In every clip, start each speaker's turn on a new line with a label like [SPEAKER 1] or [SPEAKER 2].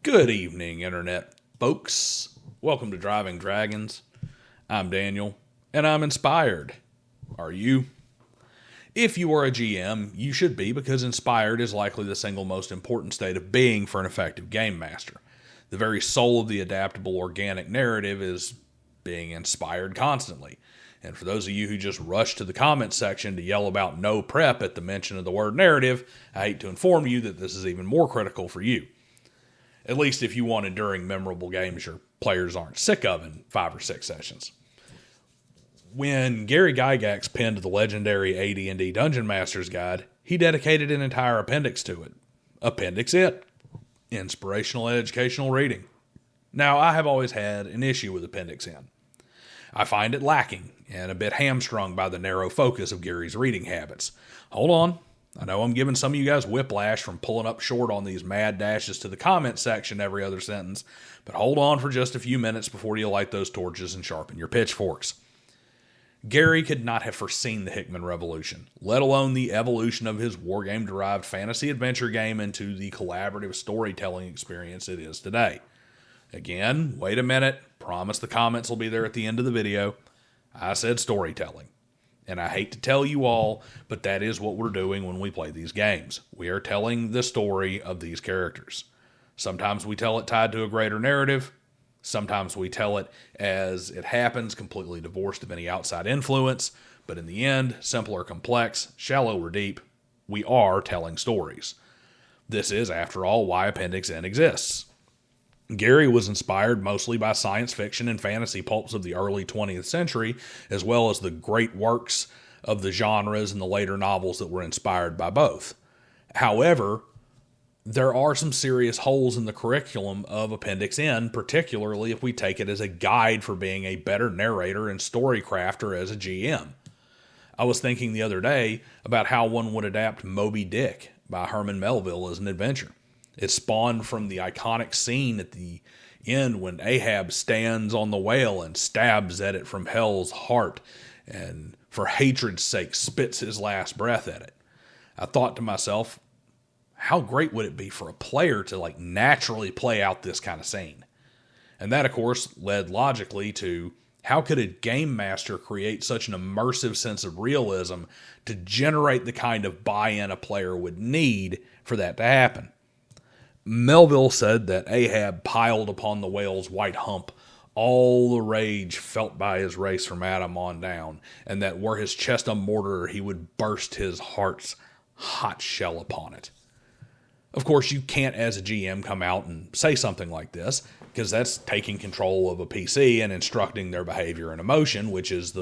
[SPEAKER 1] Good evening, Internet folks. Welcome to Driving Dragons. I'm Daniel, and I'm inspired. Are you? If you are a GM, you should be, because inspired is likely the single most important state of being for an effective game master. The very soul of the adaptable organic narrative is being inspired constantly. And for those of you who just rush to the comments section to yell about no prep at the mention of the word narrative, I hate to inform you that this is even more critical for you. At least if you want enduring, memorable games your players aren't sick of in 5 or 6 sessions. When Gary Gygax penned the legendary AD&D Dungeon Master's Guide, he dedicated an entire appendix to it. Appendix N, Inspirational and Educational Reading. Now, I have always had an issue with Appendix N. I find it lacking and a bit hamstrung by the narrow focus of Gary's reading habits. Hold on. I know I'm giving some of you guys whiplash from pulling up short on these mad dashes to the comment section every other sentence, but hold on for just a few minutes before you light those torches and sharpen your pitchforks. Gary could not have foreseen the Hickman Revolution, let alone the evolution of his wargame-derived fantasy adventure game into the collaborative storytelling experience it is today. Again, wait a minute, promise the comments will be there at the end of the video. I said storytelling. And I hate to tell you all, but that is what we're doing when we play these games. We are telling the story of these characters. Sometimes we tell it tied to a greater narrative. Sometimes we tell it as it happens, completely divorced of any outside influence. But in the end, simple or complex, shallow or deep, we are telling stories. This is, after all, why Appendix N exists. Gary was inspired mostly by science fiction and fantasy pulps of the early 20th century, as well as the great works of the genres and the later novels that were inspired by both. However, there are some serious holes in the curriculum of Appendix N, particularly if we take it as a guide for being a better narrator and story crafter as a GM. I was thinking the other day about how one would adapt Moby Dick by Herman Melville as an adventure. It spawned from the iconic scene at the end when Ahab stands on the whale and stabs at it from hell's heart and for hatred's sake spits his last breath at it. I thought to myself, how great would it be for a player to naturally play out this kind of scene? And that, of course, led logically to how could a game master create such an immersive sense of realism to generate the kind of buy-in a player would need for that to happen? Melville said that Ahab piled upon the whale's white hump all the rage felt by his race from Adam on down, and that were his chest a mortar, he would burst his heart's hot shell upon it. Of course, you can't, as a GM, come out and say something like this, because that's taking control of a PC and instructing their behavior and emotion, which is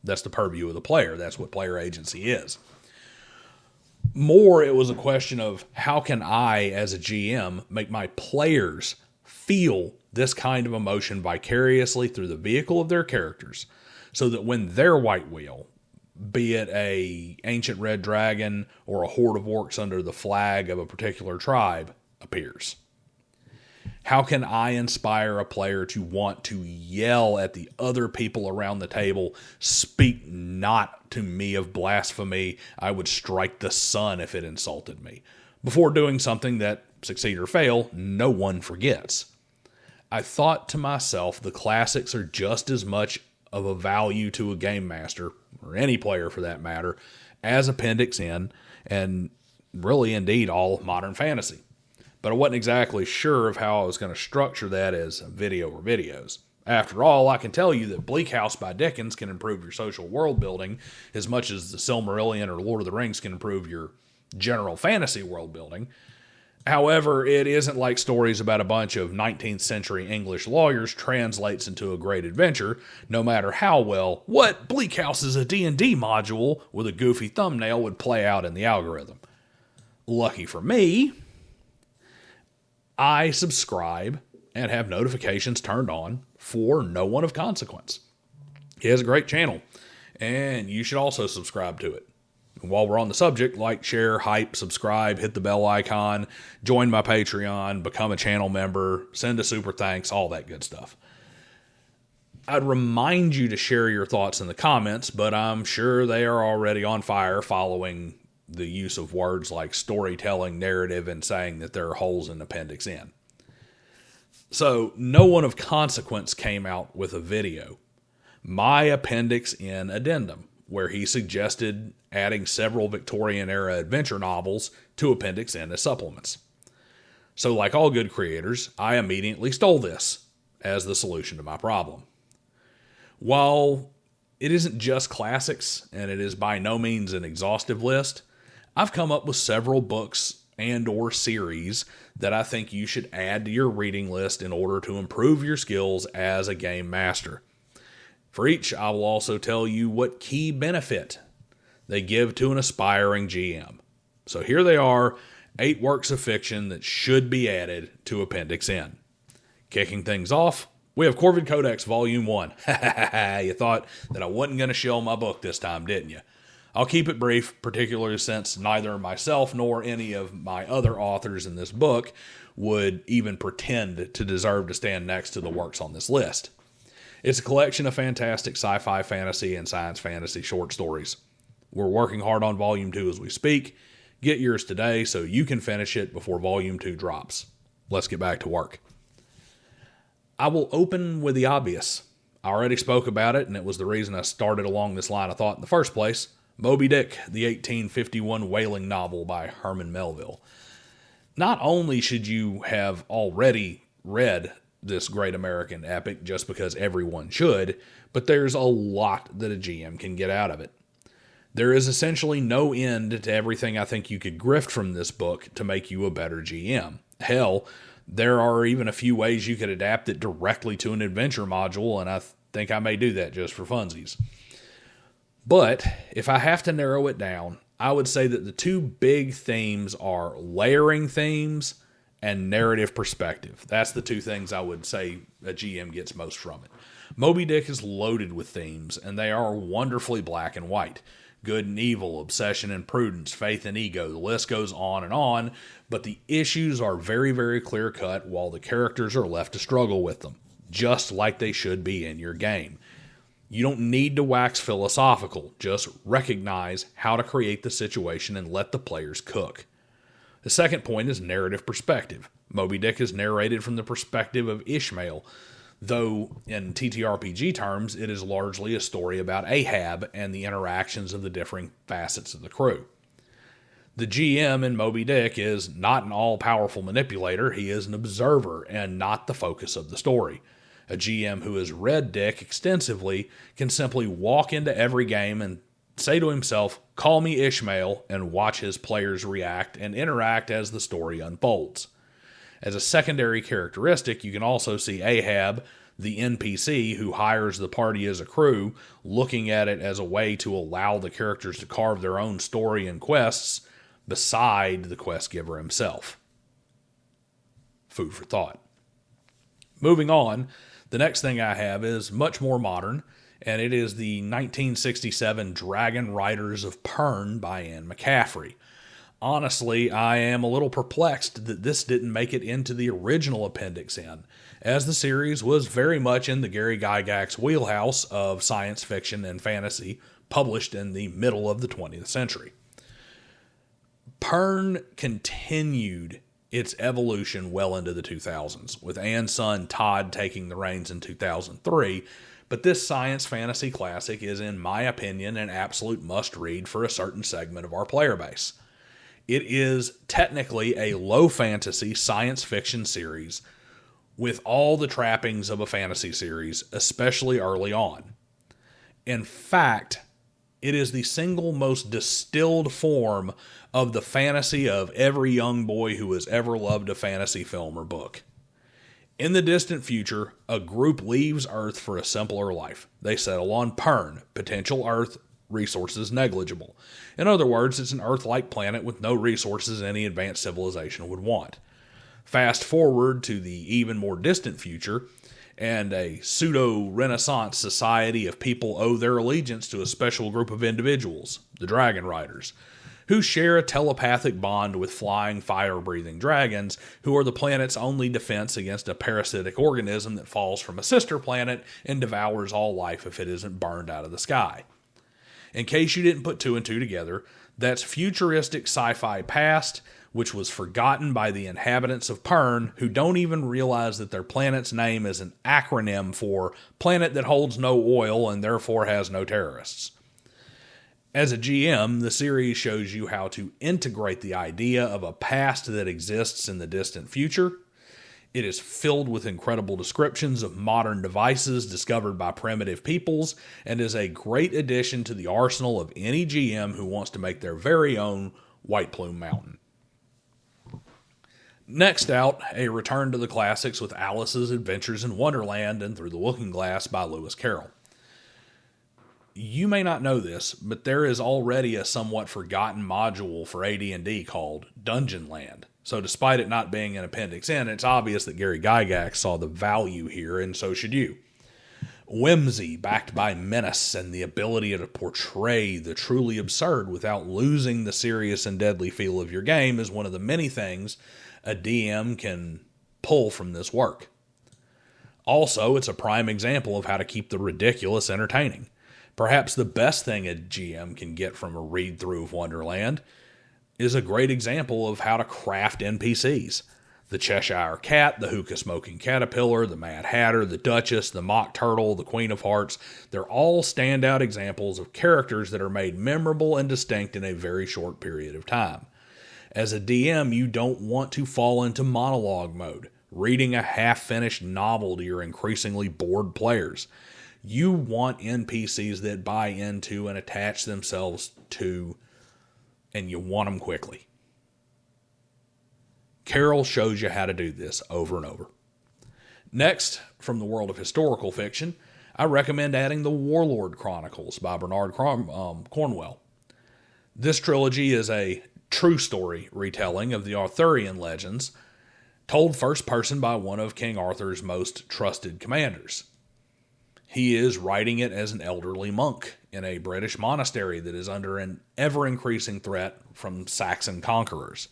[SPEAKER 1] that's the purview of the player. That's what player agency is. More, it was a question of how can I, as a GM, make my players feel this kind of emotion vicariously through the vehicle of their characters, so that when their white whale, be it a ancient red dragon or a horde of orcs under the flag of a particular tribe, appears. How can I inspire a player to want to yell at the other people around the table, "Speak not to me of blasphemy, I would strike the sun if it insulted me," before doing something that, succeed or fail, no one forgets? I thought to myself, the classics are just as much of a value to a game master, or any player for that matter, as Appendix N, and really indeed all of modern fantasy. But I wasn't exactly sure of how I was going to structure that as a video or videos. After all, I can tell you that Bleak House by Dickens can improve your social world building as much as the Silmarillion or Lord of the Rings can improve your general fantasy world building. However, it isn't like stories about a bunch of 19th century English lawyers translates into a great adventure, no matter how well what Bleak House is a D&D module with a goofy thumbnail would play out in the algorithm. Lucky for me, I subscribe and have notifications turned on for No One of Consequence. He has a great channel, and you should also subscribe to it. And while we're on the subject, like, share, hype, subscribe, hit the bell icon, join my Patreon, become a channel member, send a super thanks, all that good stuff. I'd remind you to share your thoughts in the comments, but I'm sure they are already on fire following the use of words like storytelling, narrative, and saying that there are holes in Appendix N. So no one of consequence came out with a video. My Appendix N addendum, where he suggested adding several Victorian-era adventure novels to Appendix N as supplements. So like all good creators, I immediately stole this as the solution to my problem. While it isn't just classics, and it is by no means an exhaustive list, I've come up with several books and/or series that I think you should add to your reading list in order to improve your skills as a game master. For each, I will also tell you what key benefit they give to an aspiring GM. So here they are, 8 works of fiction that should be added to Appendix N. Kicking things off, we have Corvid Codex Volume 1. You thought that I wasn't going to shill my book this time, didn't you? I'll keep it brief, particularly since neither myself nor any of my other authors in this book would even pretend to deserve to stand next to the works on this list. It's a collection of fantastic sci-fi, fantasy, and science fantasy short stories. We're working hard on Volume 2 as we speak. Get yours today so you can finish it before Volume 2 drops. Let's get back to work. I will open with the obvious. I already spoke about it, and it was the reason I started along this line of thought in the first place. Moby Dick, the 1851 whaling novel by Herman Melville. Not only should you have already read this great American epic just because everyone should, but there's a lot that a GM can get out of it. There is essentially no end to everything I think you could grift from this book to make you a better GM. Hell, there are even a few ways you could adapt it directly to an adventure module, and I think I may do that just for funsies. But if I have to narrow it down, I would say that the two big themes are layering themes and narrative perspective. That's the two things I would say a GM gets most from it. Moby Dick is loaded with themes, and they are wonderfully black and white. Good and evil, obsession and prudence, faith and ego, the list goes on, but the issues are very, very clear-cut while the characters are left to struggle with them, just like they should be in your game. You don't need to wax philosophical, just recognize how to create the situation and let the players cook. The second point is narrative perspective. Moby Dick is narrated from the perspective of Ishmael, though in TTRPG terms, it is largely a story about Ahab and the interactions of the differing facets of the crew. The GM in Moby Dick is not an all-powerful manipulator, he is an observer and not the focus of the story. A GM who has read Dick extensively can simply walk into every game and say to himself, "Call me Ishmael," and watch his players react and interact as the story unfolds. As a secondary characteristic, you can also see Ahab, the NPC who hires the party as a crew, looking at it as a way to allow the characters to carve their own story and quests beside the quest giver himself. Food for thought. Moving on, the next thing I have is much more modern, and it is the 1967 Dragon Riders of Pern by Anne McCaffrey. Honestly, I am a little perplexed that this didn't make it into the original Appendix N, as the series was very much in the Gary Gygax wheelhouse of science fiction and fantasy, published in the middle of the 20th century. Pern continued its evolution well into the 2000s, with Anne's son Todd taking the reins in 2003, but this science fantasy classic is, in my opinion, an absolute must-read for a certain segment of our player base. It is technically a low fantasy science fiction series with all the trappings of a fantasy series, especially early on. In fact, it is the single most distilled form of the fantasy of every young boy who has ever loved a fantasy film or book. In the distant future, a group leaves Earth for a simpler life. They settle on Pern, potential Earth, resources negligible. In other words, it's an Earth-like planet with no resources any advanced civilization would want. Fast forward to the even more distant future, and a pseudo-Renaissance society of people owe their allegiance to a special group of individuals, the Dragon Riders, who share a telepathic bond with flying, fire-breathing dragons, who are the planet's only defense against a parasitic organism that falls from a sister planet and devours all life if it isn't burned out of the sky. In case you didn't put two and two together, that's futuristic sci-fi past which was forgotten by the inhabitants of Pern, who don't even realize that their planet's name is an acronym for planet that holds no oil and therefore has no terrorists. As a GM, the series shows you how to integrate the idea of a past that exists in the distant future. It is filled with incredible descriptions of modern devices discovered by primitive peoples, and is a great addition to the arsenal of any GM who wants to make their very own White Plume Mountain. Next out, a return to the classics with Alice's Adventures in Wonderland and Through the Looking Glass by Lewis Carroll. You may not know this, but there is already a somewhat forgotten module for AD&D called Dungeon Land. So despite it not being in Appendix N, it's obvious that Gary Gygax saw the value here, and so should you. Whimsy backed by menace and the ability to portray the truly absurd without losing the serious and deadly feel of your game is one of the many things a DM can pull from this work. Also, it's a prime example of how to keep the ridiculous entertaining. Perhaps the best thing a GM can get from a read-through of Wonderland is a great example of how to craft NPCs. The Cheshire Cat, the hookah-smoking caterpillar, the Mad Hatter, the Duchess, the Mock Turtle, the Queen of Hearts, they're all standout examples of characters that are made memorable and distinct in a very short period of time. As a DM, you don't want to fall into monologue mode, reading a half-finished novel to your increasingly bored players. You want NPCs that buy into and attach themselves to, and you want them quickly. Carroll shows you how to do this over and over. Next, from the world of historical fiction, I recommend adding the Warlord Chronicles by Bernard Cornwell. This trilogy is a true story retelling of the Arthurian legends, told first person by one of King Arthur's most trusted commanders. He is writing it as an elderly monk in a British monastery that is under an ever-increasing threat from Saxon conquerors.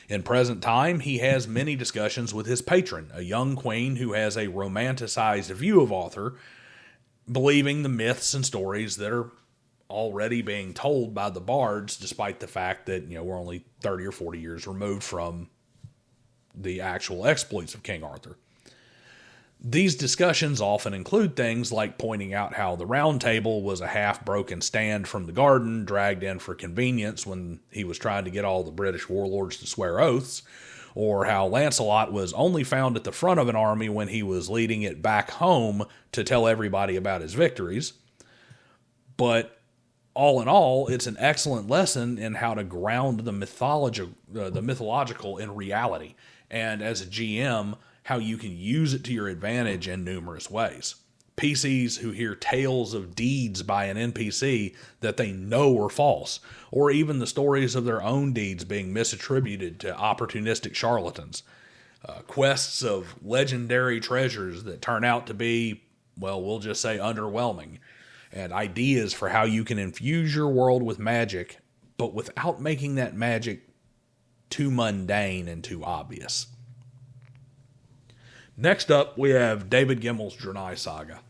[SPEAKER 1] In present time, he has many discussions with his patron, a young queen who has a romanticized view of Arthur, believing the myths and stories that are already being told by the bards, despite the fact that, we're only 30 or 40 years removed from the actual exploits of King Arthur. These discussions often include things like pointing out how the Round Table was a half-broken stand from the garden, dragged in for convenience when he was trying to get all the British warlords to swear oaths, or how Lancelot was only found at the front of an army when he was leading it back home to tell everybody about his victories. But all in all, it's an excellent lesson in how to ground the mythological in reality, and as a GM, how you can use it to your advantage in numerous ways. PCs who hear tales of deeds by an NPC that they know are false, or even the stories of their own deeds being misattributed to opportunistic charlatans. Quests of legendary treasures that turn out to be, we'll just say underwhelming. And ideas for how you can infuse your world with magic, but without making that magic too mundane and too obvious. Next up, we have David Gimmel's Draenei Saga,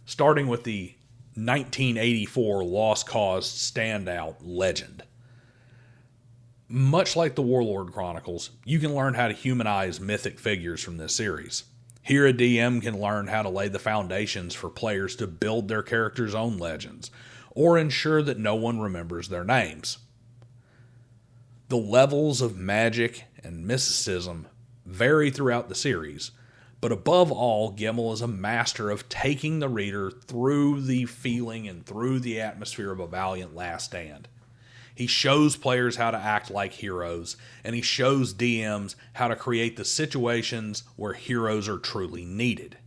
[SPEAKER 1] starting with the 1984 Lost Cause standout Legend. Much like the Warlord Chronicles, you can learn how to humanize mythic figures from this series. Here, a DM can learn how to lay the foundations for players to build their characters' own legends, or ensure that no one remembers their names. The levels of magic and mysticism vary throughout the series, but above all, Gimmel is a master of taking the reader through the feeling and through the atmosphere of a valiant last stand. He shows players how to act like heroes, and he shows DMs how to create the situations where heroes are truly needed.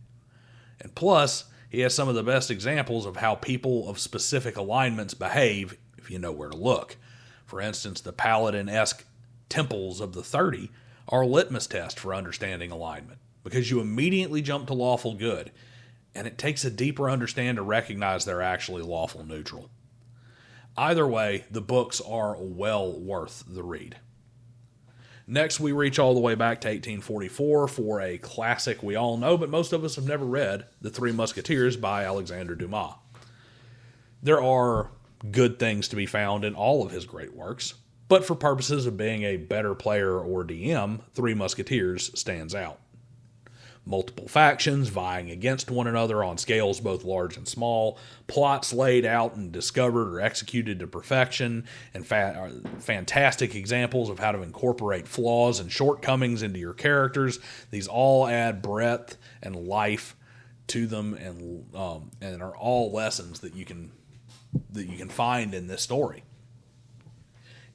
[SPEAKER 1] And plus, he has some of the best examples of how people of specific alignments behave if you know where to look. For instance, the paladin-esque temples of the 30 are a litmus test for understanding alignment, because you immediately jump to lawful good, and it takes a deeper understanding to recognize they're actually lawful neutral. Either way, the books are well worth the read. Next, we reach all the way back to 1844 for a classic we all know, but most of us have never read, The Three Musketeers by Alexandre Dumas. There are good things to be found in all of his great works, but for purposes of being a better player or DM, Three Musketeers stands out. Multiple factions vying against one another on scales both large and small, plots laid out and discovered or executed to perfection, and fantastic examples of how to incorporate flaws and shortcomings into your characters. These all add breadth and life to them, and are all lessons that you can find in this story.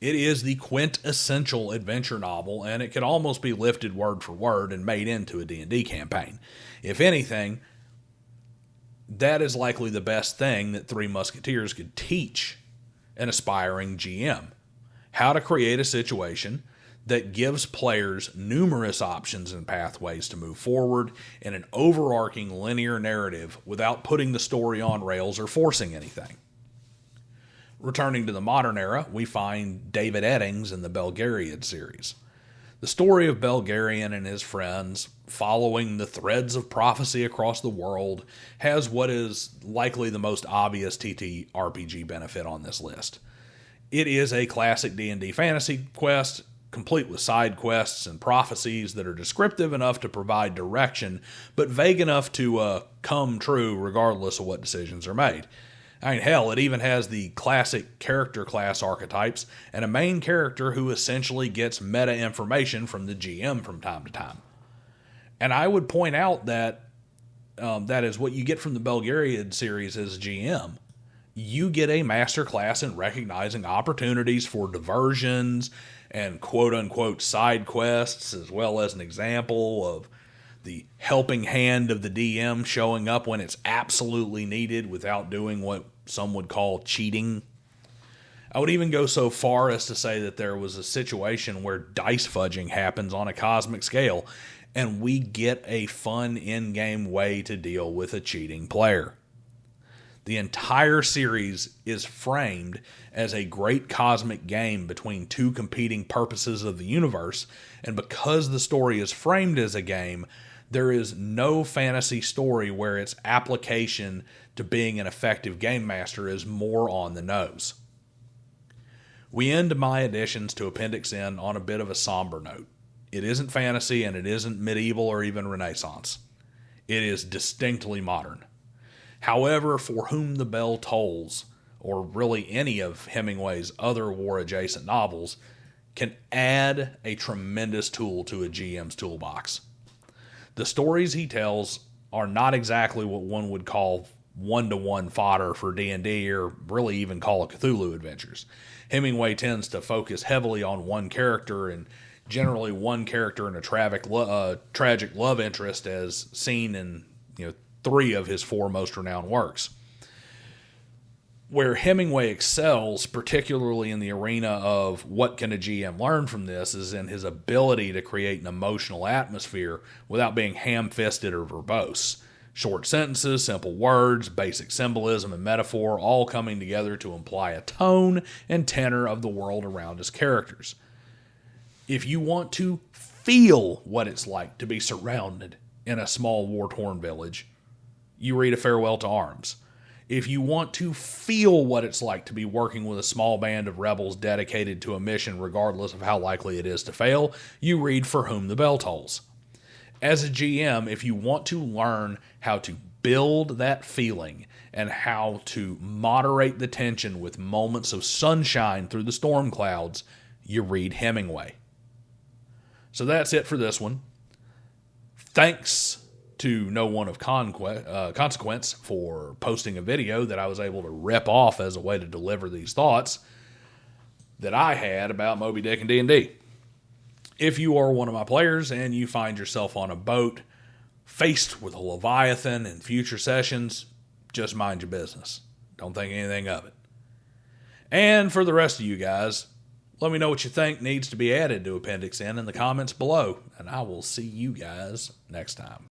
[SPEAKER 1] It is the quintessential adventure novel, and it could almost be lifted word for word and made into a D&D campaign. If anything, that is likely the best thing that Three Musketeers could teach an aspiring GM. How to create a situation that gives players numerous options and pathways to move forward in an overarching linear narrative without putting the story on rails or forcing anything. Returning to the modern era, we find David Eddings in the Belgariad series. The story of Belgarian and his friends, following the threads of prophecy across the world, has what is likely the most obvious TTRPG benefit on this list. It is a classic D&D fantasy quest, complete with side quests and prophecies that are descriptive enough to provide direction, but vague enough to come true regardless of what decisions are made. I mean, hell, it even has the classic character class archetypes and a main character who essentially gets meta information from the GM from time to time. And I would point out that that is what you get from the Belgariad series as GM. You get a master class in recognizing opportunities for diversions and quote-unquote side quests, as well as an example of the helping hand of the DM showing up when it's absolutely needed without doing what some would call cheating. I would even go so far as to say that there was a situation where dice fudging happens on a cosmic scale, and we get a fun in-game way to deal with a cheating player. The entire series is framed as a great cosmic game between two competing purposes of the universe, and because the story is framed as a game, there is no fantasy story where its application to being an effective game master is more on the nose. We end my additions to Appendix N on a bit of a somber note. It isn't fantasy, and it isn't medieval or even Renaissance. It is distinctly modern. However, For Whom the Bell Tolls, or really any of Hemingway's other war-adjacent novels, can add a tremendous tool to a GM's toolbox. The stories he tells are not exactly what one would call one-to-one fodder for D&D or really even Call of Cthulhu adventures. Hemingway tends to focus heavily on one character, and generally one character and a tragic love interest, as seen in 3 of his 4 most renowned works. Where Hemingway excels, particularly in the arena of what can a GM learn from this, is in his ability to create an emotional atmosphere without being ham-fisted or verbose. Short sentences, simple words, basic symbolism and metaphor, all coming together to imply a tone and tenor of the world around his characters. If you want to feel what it's like to be surrounded in a small war-torn village, you read A Farewell to Arms. If you want to feel what it's like to be working with a small band of rebels dedicated to a mission regardless of how likely it is to fail, you read For Whom the Bell Tolls. As a GM, if you want to learn how to build that feeling and how to moderate the tension with moments of sunshine through the storm clouds, you read Hemingway. So that's it for this one. Thanks to no one of consequence for posting a video that I was able to rip off as a way to deliver these thoughts that I had about Moby Dick and D&D. If you are one of my players and you find yourself on a boat faced with a Leviathan in future sessions, just mind your business. Don't think anything of it. And for the rest of you guys, let me know what you think needs to be added to Appendix N in the comments below, and I will see you guys next time.